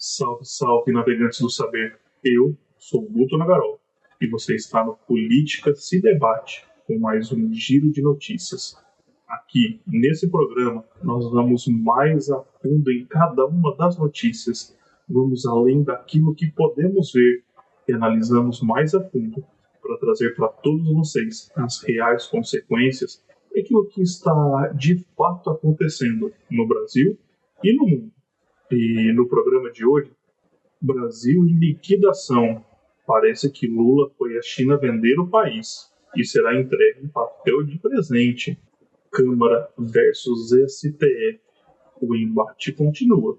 Salve, salve, navegantes do saber. Eu sou o Guto Nagarol e você está no Política se Debate, com mais um giro de notícias. Aqui, nesse programa, nós vamos mais a fundo em cada uma das notícias, vamos além daquilo que podemos ver e analisamos mais a fundo para trazer para todos vocês as reais consequências daquilo que está de fato acontecendo no Brasil e no mundo. E no programa de hoje, Brasil em liquidação. Parece que Lula foi à China vender o país e será entregue em papel de presente. Câmara versus STF. O embate continua.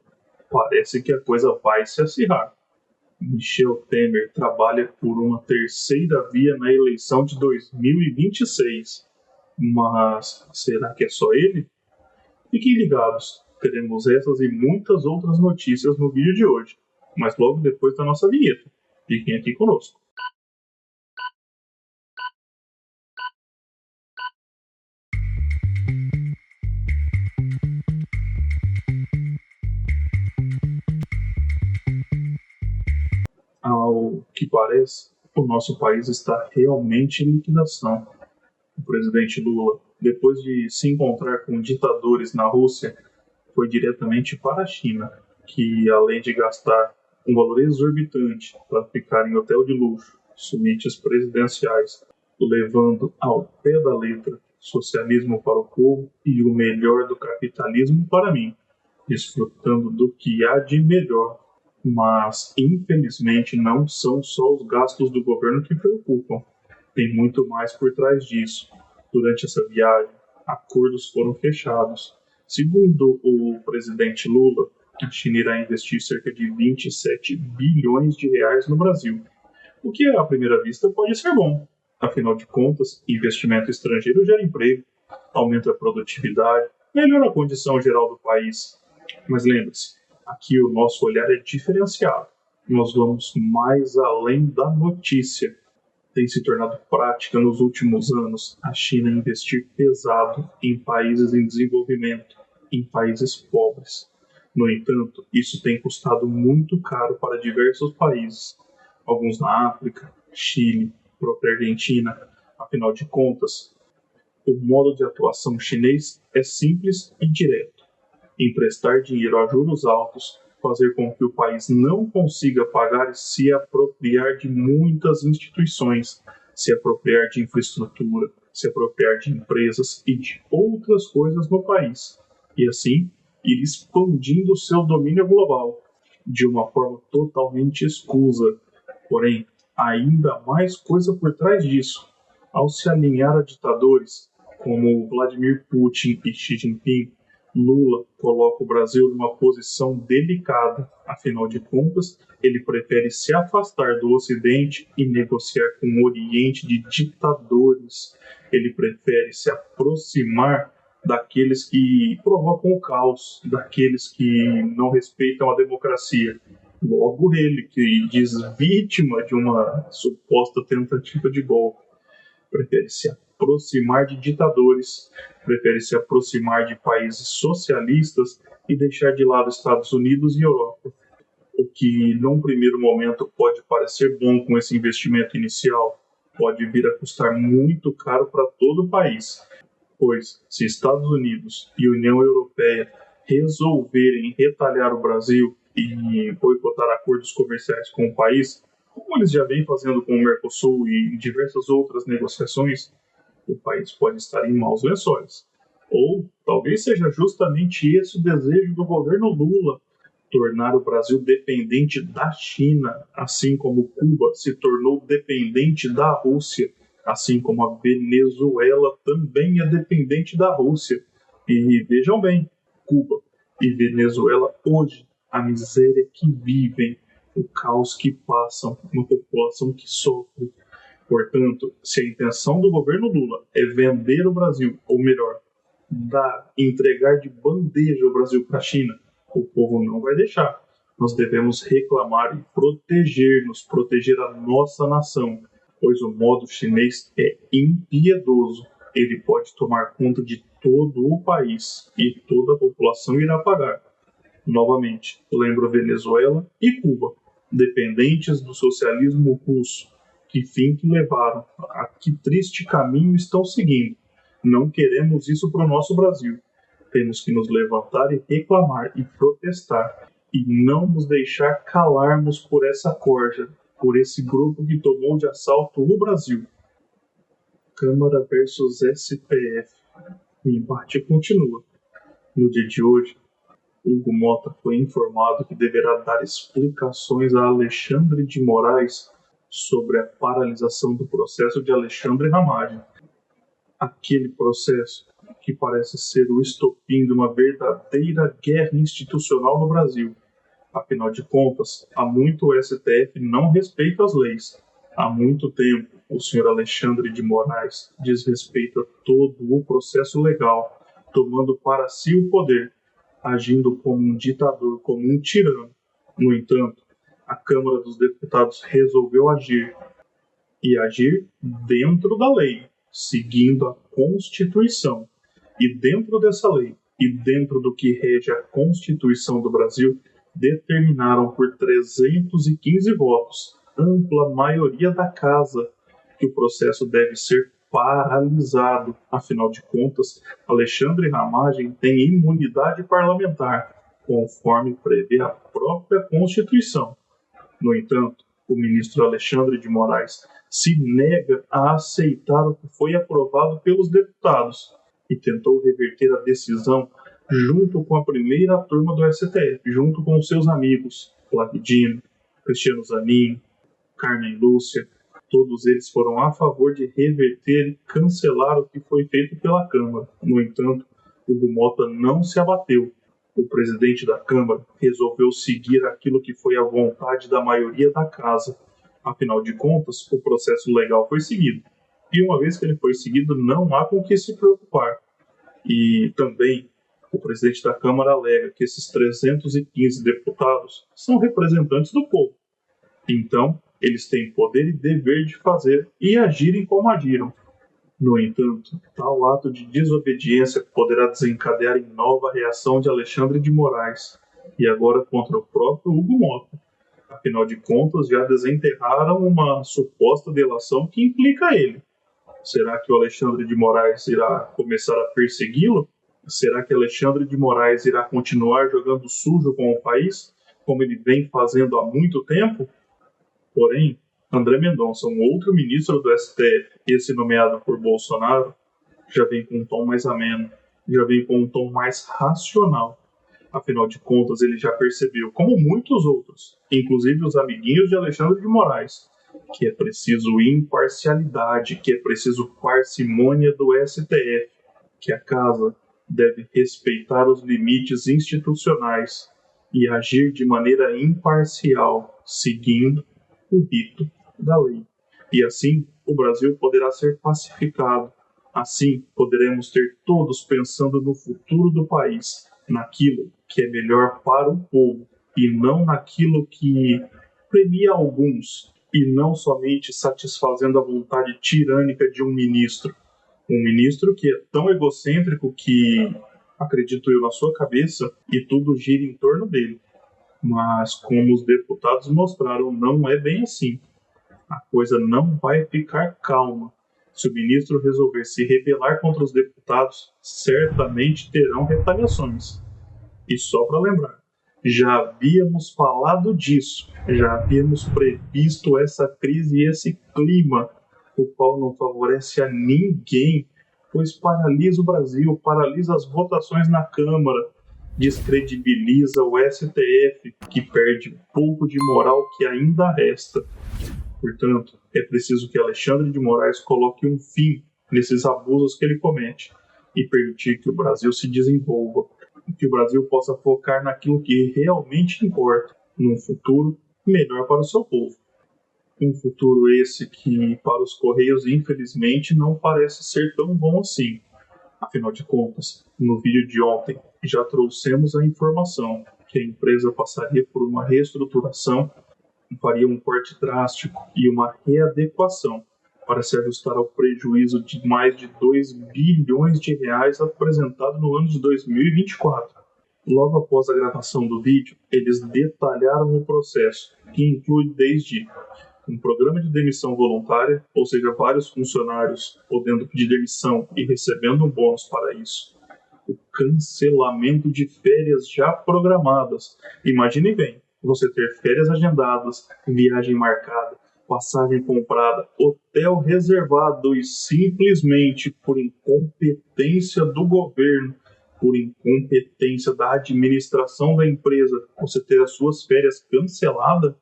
Parece que a coisa vai se acirrar. Michel Temer trabalha por uma terceira via na eleição de 2026. Mas será que é só ele? Fiquem ligados, teremos essas e muitas outras notícias no vídeo de hoje, mas logo depois da nossa vinheta. Fiquem aqui conosco. Ao que parece, o nosso país está realmente em liquidação. O presidente Lula, depois de se encontrar com ditadores na Rússia, foi diretamente para a China, que além de gastar um valor exorbitante para ficar em hotel de luxo, suítes presidenciais, levando ao pé da letra socialismo para o povo e o melhor do capitalismo para mim, desfrutando do que há de melhor. Mas, infelizmente, não são só os gastos do governo que preocupam. Tem muito mais por trás disso. Durante essa viagem, acordos foram fechados. Segundo o presidente Lula, a China irá investir cerca de 27 bilhões de reais no Brasil, o que à primeira vista pode ser bom. Afinal de contas, investimento estrangeiro gera emprego, aumenta a produtividade, melhora a condição geral do país. Mas lembre-se, aqui o nosso olhar é diferenciado. Nós vamos mais além da notícia. Tem se tornado prática nos últimos anos a China investir pesado em países em desenvolvimento, em países pobres. No entanto, isso tem custado muito caro para diversos países, alguns na África, Chile, própria Argentina. Afinal de contas, o modo de atuação chinês é simples e direto: emprestar dinheiro a juros altos, fazer com que o país não consiga pagar e se apropriar de muitas instituições, se apropriar de infraestrutura, se apropriar de empresas e de outras coisas no país, e assim ir expandindo seu domínio global de uma forma totalmente escusa. Porém, ainda mais coisa por trás disso. Ao se alinhar a ditadores como Vladimir Putin e Xi Jinping, Lula coloca o Brasil numa posição delicada. Afinal de contas, ele prefere se afastar do Ocidente e negociar com o Oriente de ditadores. Ele prefere se aproximar daqueles que provocam o caos, daqueles que não respeitam a democracia. Logo ele, que diz vítima de uma suposta tentativa de golpe, prefere se aproximar de ditadores, prefere se aproximar de países socialistas e deixar de lado Estados Unidos e Europa. O que, num primeiro momento, pode parecer bom com esse investimento inicial, pode vir a custar muito caro para todo o país, pois se Estados Unidos e União Europeia resolverem retalhar o Brasil e boicotar acordos comerciais com o país, como eles já vêm fazendo com o Mercosul e diversas outras negociações, o país pode estar em maus lençóis. Ou talvez seja justamente esse o desejo do governo Lula: tornar o Brasil dependente da China, assim como Cuba se tornou dependente da Rússia, assim como a Venezuela também é dependente da Rússia. E vejam bem, Cuba e Venezuela hoje, a miséria que vivem, o caos que passam, uma população que sofre. Portanto, se a intenção do governo Lula é vender o Brasil, ou melhor, entregar de bandeja o Brasil para a China, o povo não vai deixar. Nós devemos reclamar e proteger-nos, proteger a nossa nação, pois o modo chinês é impiedoso. Ele pode tomar conta de todo o país e toda a população irá pagar. Novamente, lembro Venezuela e Cuba, dependentes do socialismo russo. Que fim que levaram? A que triste caminho estão seguindo? Não queremos isso para o nosso Brasil. Temos que nos levantar e reclamar e protestar e não nos deixar calarmos por essa corja, por esse grupo que tomou de assalto o Brasil. Câmara versus STF. O embate continua. No dia de hoje, Hugo Mota foi informado que deverá dar explicações a Alexandre de Moraes sobre a paralisação do processo de Alexandre Ramagem. Aquele processo que parece ser o estopim de uma verdadeira guerra institucional no Brasil. Afinal de contas, há muito o STF não respeita as leis. Há muito tempo, o senhor Alexandre de Moraes desrespeita todo o processo legal, tomando para si o poder, agindo como um ditador, como um tirano. No entanto, a Câmara dos Deputados resolveu agir, e agir dentro da lei, seguindo a Constituição. E dentro dessa lei, e dentro do que rege a Constituição do Brasil, determinaram por 315 votos, ampla maioria da Casa, que o processo deve ser paralisado. Afinal de contas, Alexandre Ramagem tem imunidade parlamentar, conforme prevê a própria Constituição. No entanto, o ministro Alexandre de Moraes se nega a aceitar o que foi aprovado pelos deputados e tentou reverter a decisão junto com a primeira turma do STF, junto com seus amigos, Flávio Dino, Cristiano Zanin, Carmen Lúcia. Todos eles foram a favor de reverter e cancelar o que foi feito pela Câmara. No entanto, Hugo Mota não se abateu. O presidente da Câmara resolveu seguir aquilo que foi a vontade da maioria da Casa. Afinal de contas, o processo legal foi seguido. E uma vez que ele foi seguido, não há com que se preocupar. E também o presidente da Câmara alega que esses 315 deputados são representantes do povo. Então, eles têm poder e dever de fazer e agirem como agiram. No entanto, tal ato de desobediência poderá desencadear em nova reação de Alexandre de Moraes, e agora contra o próprio Hugo Mota. Afinal de contas, já desenterraram uma suposta delação que implica ele. Será que o Alexandre de Moraes irá começar a persegui-lo? Será que Alexandre de Moraes irá continuar jogando sujo com o país, como ele vem fazendo há muito tempo? Porém, André Mendonça, um outro ministro do STF, esse nomeado por Bolsonaro, já vem com um tom mais ameno, já vem com um tom mais racional. Afinal de contas, ele já percebeu, como muitos outros, inclusive os amiguinhos de Alexandre de Moraes, que é preciso imparcialidade, que é preciso parcimônia do STF, que a Casa deve respeitar os limites institucionais e agir de maneira imparcial, seguindo o rito da lei. E assim, o Brasil poderá ser pacificado. Assim, poderemos ter todos pensando no futuro do país, naquilo que é melhor para o povo, e não naquilo que premia alguns, e não somente satisfazendo a vontade tirânica de um ministro. Um ministro que é tão egocêntrico que, acredito eu, na sua cabeça, e tudo gira em torno dele. Mas, como os deputados mostraram, não é bem assim. A coisa não vai ficar calma. Se o ministro resolver se rebelar contra os deputados, certamente terão retaliações. E só para lembrar, já havíamos falado disso, já havíamos previsto essa crise e esse clima, o qual não favorece a ninguém, pois paralisa o Brasil, paralisa as votações na Câmara, descredibiliza o STF, que perde pouco de moral que ainda resta. Portanto, é preciso que Alexandre de Moraes coloque um fim nesses abusos que ele comete e permitir que o Brasil se desenvolva, que o Brasil possa focar naquilo que realmente importa, num futuro melhor para o seu povo. Um futuro esse que, para os Correios, infelizmente, não parece ser tão bom assim. Afinal de contas, no vídeo de ontem, já trouxemos a informação que a empresa passaria por uma reestruturação, faria um corte drástico e uma readequação para se ajustar ao prejuízo de mais de 2 bilhões de reais apresentado no ano de 2024. Logo após a gravação do vídeo, eles detalharam o processo, que inclui desde um programa de demissão voluntária, ou seja, vários funcionários podendo pedir demissão e recebendo um bônus para isso. O cancelamento de férias já programadas. Imagine bem, você ter férias agendadas, viagem marcada, passagem comprada, hotel reservado e simplesmente por incompetência do governo, por incompetência da administração da empresa, você ter as suas férias canceladas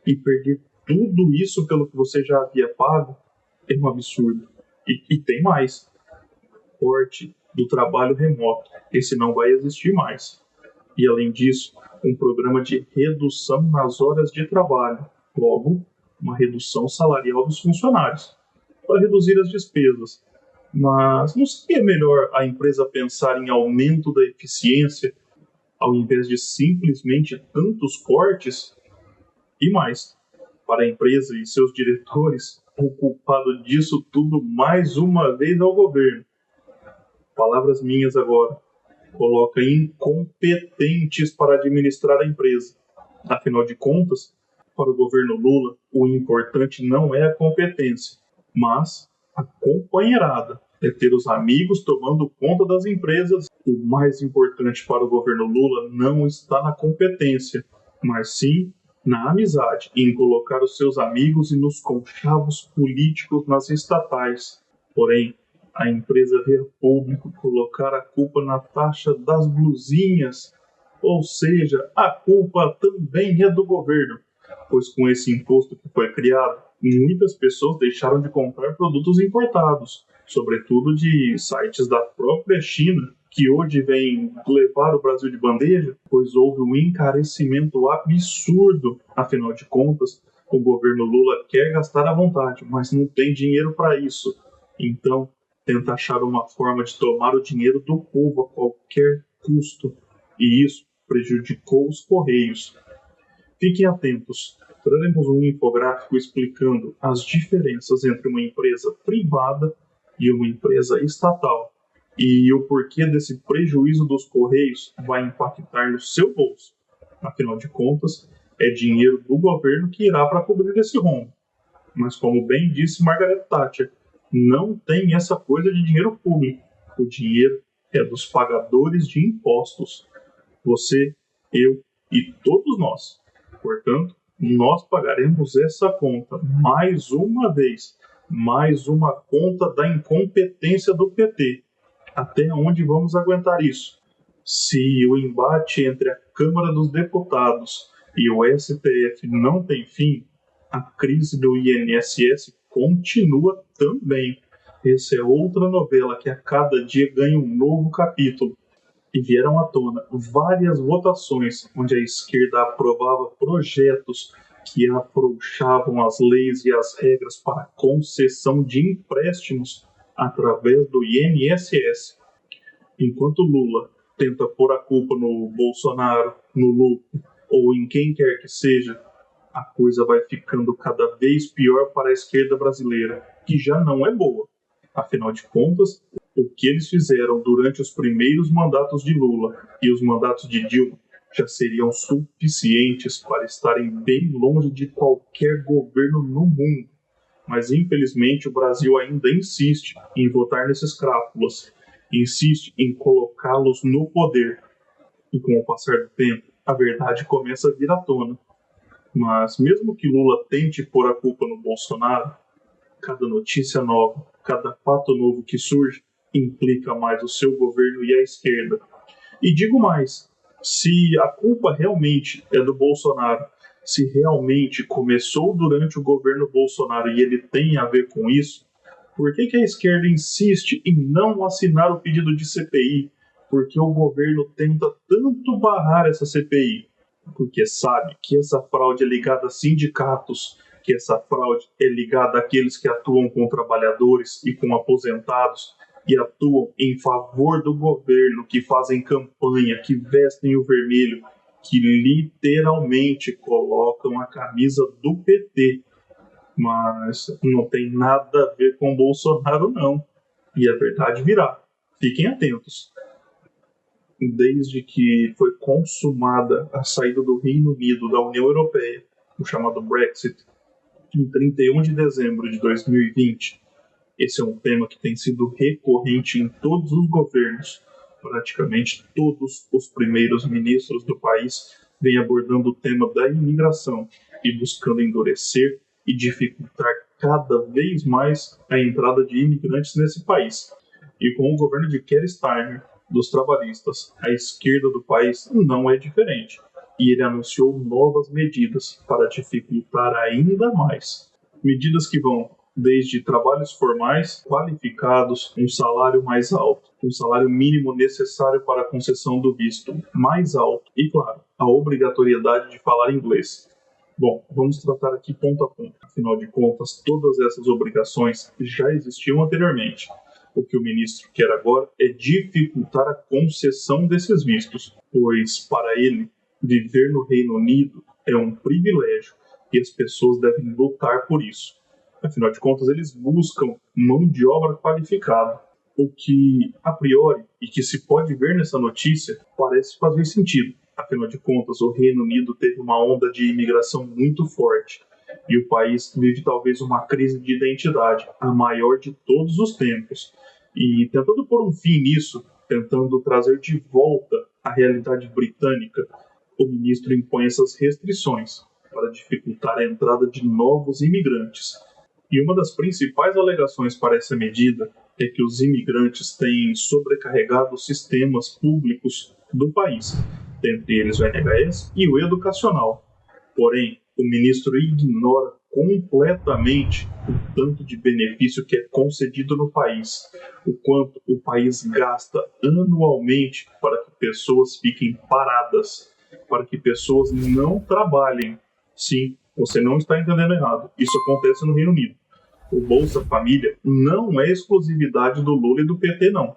e perder tudo isso pelo que você já havia pago, é um absurdo. E tem mais. Corte do trabalho remoto. Esse não vai existir mais. E, além disso, um programa de redução nas horas de trabalho. Logo, uma redução salarial dos funcionários, para reduzir as despesas. Mas não seria melhor a empresa pensar em aumento da eficiência, ao invés de simplesmente tantos cortes? E mais, para a empresa e seus diretores, o culpado disso tudo mais uma vez ao governo. Palavras minhas agora. Coloca incompetentes para administrar a empresa. Afinal de contas, para o governo Lula, o importante não é a competência, mas a companheirada. É ter os amigos tomando conta das empresas. O mais importante para o governo Lula não está na competência, mas sim na amizade, em colocar os seus amigos e nos conchavos políticos nas estatais. Porém, a empresa vê a público colocar a culpa na taxa das blusinhas, ou seja, a culpa também é do governo, pois com esse imposto que foi criado, muitas pessoas deixaram de comprar produtos importados, sobretudo de sites da própria China, que hoje vem levar o Brasil de bandeja, pois houve um encarecimento absurdo. Afinal de contas, o governo Lula quer gastar à vontade, mas não tem dinheiro para isso. Então, tenta achar uma forma de tomar o dinheiro do povo a qualquer custo, e isso prejudicou os Correios. Fiquem atentos, traremos um infográfico explicando as diferenças entre uma empresa privada e uma empresa estatal, e o porquê desse prejuízo dos Correios vai impactar no seu bolso. Afinal de contas, é dinheiro do governo que irá para cobrir esse rombo. Mas como bem disse Margaret Thatcher, não tem essa coisa de dinheiro público. O dinheiro é dos pagadores de impostos. Você, eu e todos nós. Portanto, nós pagaremos essa conta mais uma vez. Mais uma conta da incompetência do PT. Até onde vamos aguentar isso? Se o embate entre a Câmara dos Deputados e o STF não tem fim, a crise do INSS continua também. Essa é outra novela que a cada dia ganha um novo capítulo. E vieram à tona várias votações onde a esquerda aprovava projetos que afrouxavam as leis e as regras para concessão de empréstimos através do INSS. Enquanto Lula tenta pôr a culpa no Bolsonaro, no Lula ou em quem quer que seja, a coisa vai ficando cada vez pior para a esquerda brasileira, que já não é boa. Afinal de contas, o que eles fizeram durante os primeiros mandatos de Lula e os mandatos de Dilma já seriam suficientes para estarem bem longe de qualquer governo no mundo. Mas, infelizmente, o Brasil ainda insiste em votar nesses crápulas, insiste em colocá-los no poder. E com o passar do tempo, a verdade começa a vir à tona. Mas, mesmo que Lula tente pôr a culpa no Bolsonaro, cada notícia nova, cada fato novo que surge, implica mais o seu governo e a esquerda. E digo mais, se a culpa realmente é do Bolsonaro, se realmente começou durante o governo Bolsonaro e ele tem a ver com isso, por que a esquerda insiste em não assinar o pedido de CPI? Porque o governo tenta tanto barrar essa CPI? Porque sabe que essa fraude é ligada a sindicatos, que essa fraude é ligada àqueles que atuam com trabalhadores e com aposentados, e atuam em favor do governo, que fazem campanha, que vestem o vermelho, que literalmente colocam a camisa do PT. Mas não tem nada a ver com Bolsonaro, não. E a verdade virá. Fiquem atentos. desde que foi consumada a saída do Reino Unido da União Europeia, o chamado Brexit, em 31 de dezembro de 2020. Esse é um tema que tem sido recorrente em todos os governos. Praticamente todos os primeiros ministros do país vêm abordando o tema da imigração e buscando endurecer e dificultar cada vez mais a entrada de imigrantes nesse país. E com o governo de Keir Starmer, dos trabalhistas, a esquerda do país não é diferente. E ele anunciou novas medidas para dificultar ainda mais. Medidas que vão desde trabalhos formais, qualificados, um salário mais alto, um salário mínimo necessário para a concessão do visto mais alto e, claro, a obrigatoriedade de falar inglês. Bom, vamos tratar aqui ponto a ponto. Afinal de contas, todas essas obrigações já existiam anteriormente. O que o ministro quer agora é dificultar a concessão desses vistos, pois, para ele, viver no Reino Unido é um privilégio e as pessoas devem lutar por isso. Afinal de contas, eles buscam mão de obra qualificada, o que, a priori, e que se pode ver nessa notícia, parece fazer sentido. Afinal de contas, o Reino Unido teve uma onda de imigração muito forte e o país vive talvez uma crise de identidade, a maior de todos os tempos. E tentando pôr um fim nisso, tentando trazer de volta a realidade britânica, o ministro impõe essas restrições para dificultar a entrada de novos imigrantes. E uma das principais alegações para essa medida é que os imigrantes têm sobrecarregado os sistemas públicos do país, dentre eles o NHS e o educacional. Porém, o ministro ignora completamente o tanto de benefício que é concedido no país, o quanto o país gasta anualmente para que pessoas fiquem paradas, para que pessoas não trabalhem. Sim, você não está entendendo errado. Isso acontece no Reino Unido. O Bolsa Família não é exclusividade do Lula e do PT, não.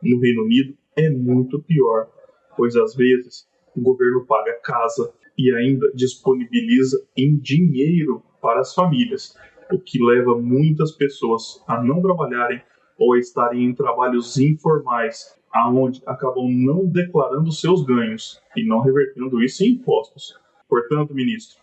No Reino Unido é muito pior, pois às vezes o governo paga casa e ainda disponibiliza em dinheiro para as famílias, o que leva muitas pessoas a não trabalharem ou a estarem em trabalhos informais, aonde acabam não declarando seus ganhos e não revertendo isso em impostos. Portanto, ministro,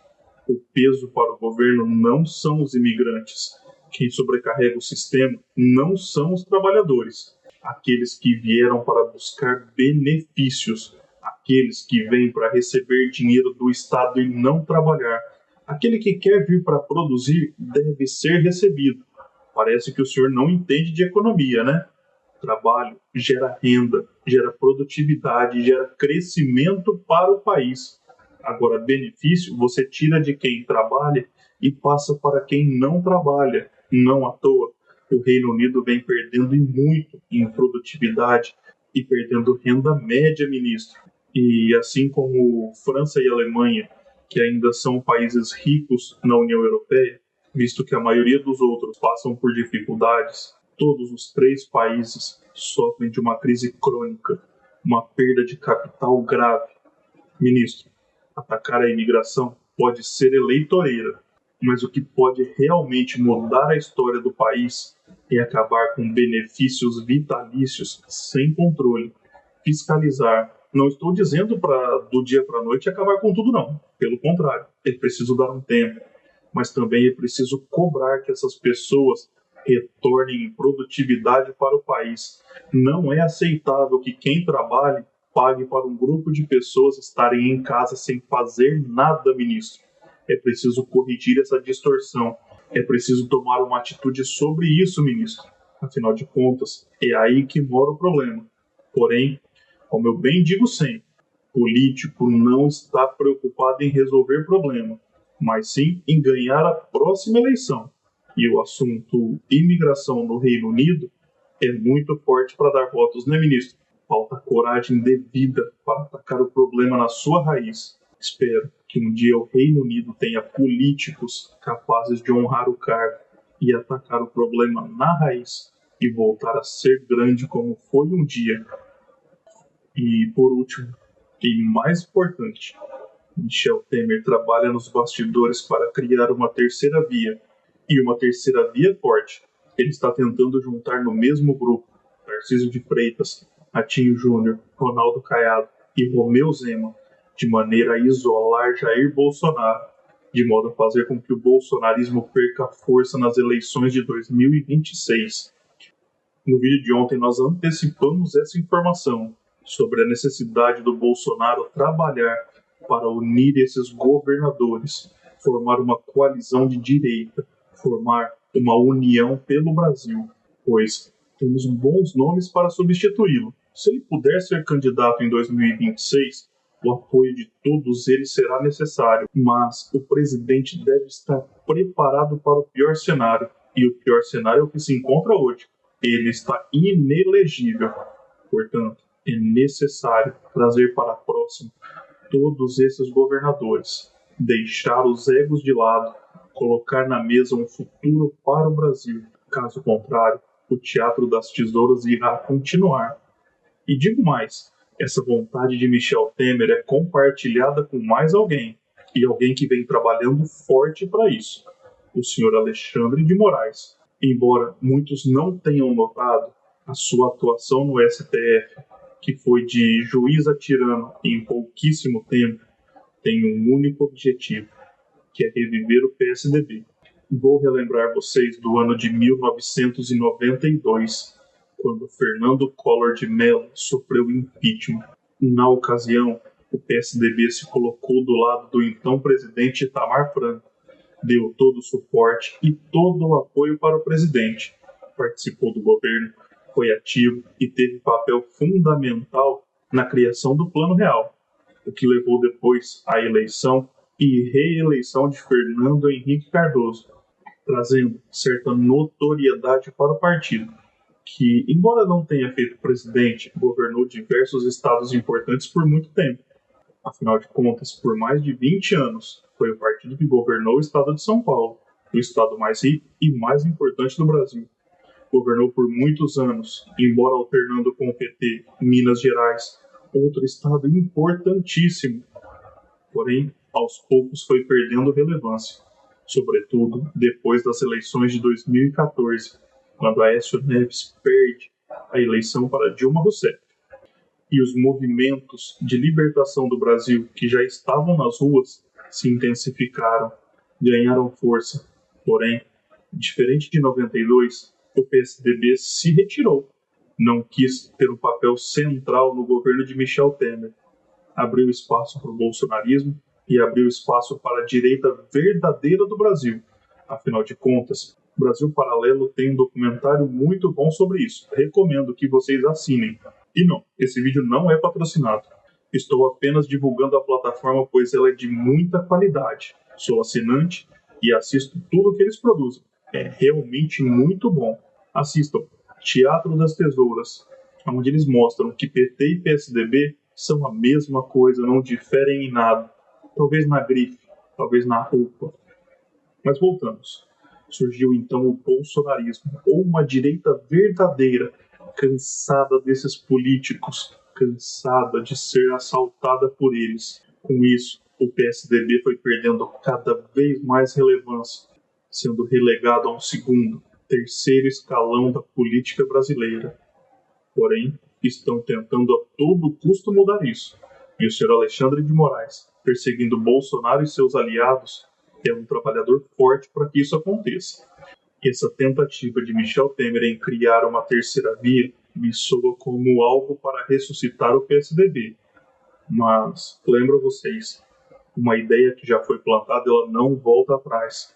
o peso para o governo não são os imigrantes. Quem sobrecarrega o sistema não são os trabalhadores, aqueles que vieram para buscar benefícios, aqueles que vêm para receber dinheiro do Estado e não trabalhar. Aquele que quer vir para produzir deve ser recebido. Parece que o senhor não entende de economia, né? Trabalho gera renda, gera produtividade, gera crescimento para o país. Agora, benefício você tira de quem trabalha e passa para quem não trabalha. Não à toa, o Reino Unido vem perdendo muito em produtividade e perdendo renda média, ministro. E assim como França e Alemanha, que ainda são países ricos na União Europeia, visto que a maioria dos outros passam por dificuldades, todos os 3 países sofrem de uma crise crônica, uma perda de capital grave. Ministro, atacar a imigração pode ser eleitoreira, mas o que pode realmente mudar a história do país é acabar com benefícios vitalícios sem controle, fiscalizar. Não estou dizendo para do dia para a noite acabar com tudo, não. Pelo contrário, é preciso dar um tempo, mas também é preciso cobrar que essas pessoas retornem em produtividade para o país. Não é aceitável que quem trabalhe pague para um grupo de pessoas estarem em casa sem fazer nada, ministro. É preciso corrigir essa distorção. É preciso tomar uma atitude sobre isso, ministro. Afinal de contas, é aí que mora o problema. Porém, como eu bem digo sempre, político não está preocupado em resolver problema, mas sim em ganhar a próxima eleição. E o assunto imigração no Reino Unido é muito forte para dar votos, né, ministro? Falta coragem devida para atacar o problema na sua raiz. Espero que um dia o Reino Unido tenha políticos capazes de honrar o cargo e atacar o problema na raiz e voltar a ser grande como foi um dia. E por último, e mais importante, Michel Temer trabalha nos bastidores para criar uma terceira via, e uma terceira via forte. Ele está tentando juntar no mesmo grupo Tarcísio de Freitas, Atinho Júnior, Ronaldo Caiado e Romeu Zema, de maneira a isolar Jair Bolsonaro, de modo a fazer com que o bolsonarismo perca força nas eleições de 2026. No vídeo de ontem nós antecipamos essa informação sobre a necessidade do Bolsonaro trabalhar para unir esses governadores, formar uma coalizão de direita, formar uma união pelo Brasil, pois temos bons nomes para substituí-lo. Se ele puder ser candidato em 2026, o apoio de todos eles será necessário, mas o presidente deve estar preparado para o pior cenário, e o pior cenário é o que se encontra hoje. Ele está inelegível. Portanto, é necessário trazer para próximo todos esses governadores, deixar os egos de lado, colocar na mesa um futuro para o Brasil. Caso contrário, o teatro das tesouras irá continuar. E digo mais, essa vontade de Michel Temer é compartilhada com mais alguém, e alguém que vem trabalhando forte para isso, o senhor Alexandre de Moraes. Embora muitos não tenham notado, a sua atuação no STF, que foi de juiz a tirano em pouquíssimo tempo, tem um único objetivo, que é reviver o PSDB. Vou relembrar vocês do ano de 1992, quando Fernando Collor de Mello sofreu impeachment. Na ocasião, o PSDB se colocou do lado do então presidente Itamar Franco, deu todo o suporte e todo o apoio para o presidente, participou do governo, foi ativo e teve papel fundamental na criação do Plano Real, o que levou depois à eleição e reeleição de Fernando Henrique Cardoso, trazendo certa notoriedade para o partido, que, embora não tenha feito presidente, governou diversos estados importantes por muito tempo. Afinal de contas, por mais de 20 anos, foi o partido que governou o estado de São Paulo, o estado mais rico e mais importante do Brasil. Governou por muitos anos, embora alternando com o PT, Minas Gerais, outro estado importantíssimo. Porém, aos poucos foi perdendo relevância, sobretudo depois das eleições de 2014, quando Aécio Neves perde a eleição para Dilma Rousseff. E os movimentos de libertação do Brasil, que já estavam nas ruas, se intensificaram, ganharam força. Porém, diferente de 92, o PSDB se retirou. Não quis ter um papel central no governo de Michel Temer. Abriu espaço para o bolsonarismo e abriu espaço para a direita verdadeira do Brasil. Afinal de contas, Brasil Paralelo tem um documentário muito bom sobre isso. Recomendo que vocês assinem. E não, esse vídeo não é patrocinado. Estou apenas divulgando a plataforma, pois ela é de muita qualidade. Sou assinante e assisto tudo que eles produzem. É realmente muito bom. Assistam Teatro das Tesouras, onde eles mostram que PT e PSDB são a mesma coisa, não diferem em nada. Talvez na grife, talvez na roupa. Mas voltamos. Surgiu então o bolsonarismo, ou uma direita verdadeira, cansada desses políticos, cansada de ser assaltada por eles. Com isso, o PSDB foi perdendo cada vez mais relevância, sendo relegado a um segundo, terceiro escalão da política brasileira. Porém, estão tentando a todo custo mudar isso. E o senhor Alexandre de Moraes, perseguindo Bolsonaro e seus aliados, é um trabalhador forte para que isso aconteça. Essa tentativa de Michel Temer em criar uma terceira via me soa como algo para ressuscitar o PSDB. Mas, lembro a vocês, uma ideia que já foi plantada, ela não volta atrás.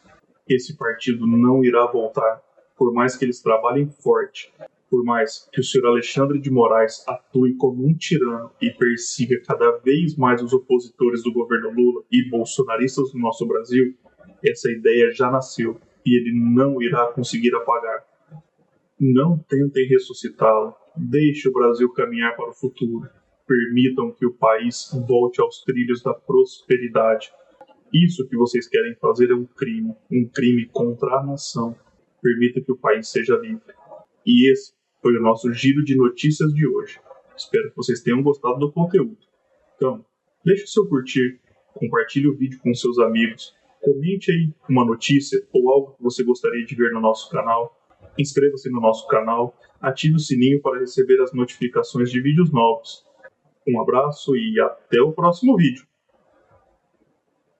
Esse partido não irá voltar, por mais que eles trabalhem forte, por mais que o senhor Alexandre de Moraes atue como um tirano e persiga cada vez mais os opositores do governo Lula e bolsonaristas do nosso Brasil, essa ideia já nasceu e ele não irá conseguir apagar. Não tentem ressuscitá-la, deixe o Brasil caminhar para o futuro, permitam que o país volte aos trilhos da prosperidade. Isso que vocês querem fazer é um crime contra a nação. Permita que o país seja livre. E esse foi o nosso giro de notícias de hoje. Espero que vocês tenham gostado do conteúdo. Então, deixe o seu curtir, compartilhe o vídeo com seus amigos, comente aí uma notícia ou algo que você gostaria de ver no nosso canal, inscreva-se no nosso canal ative o sininho para receber as notificações de vídeos novos. Um abraço e até o próximo vídeo.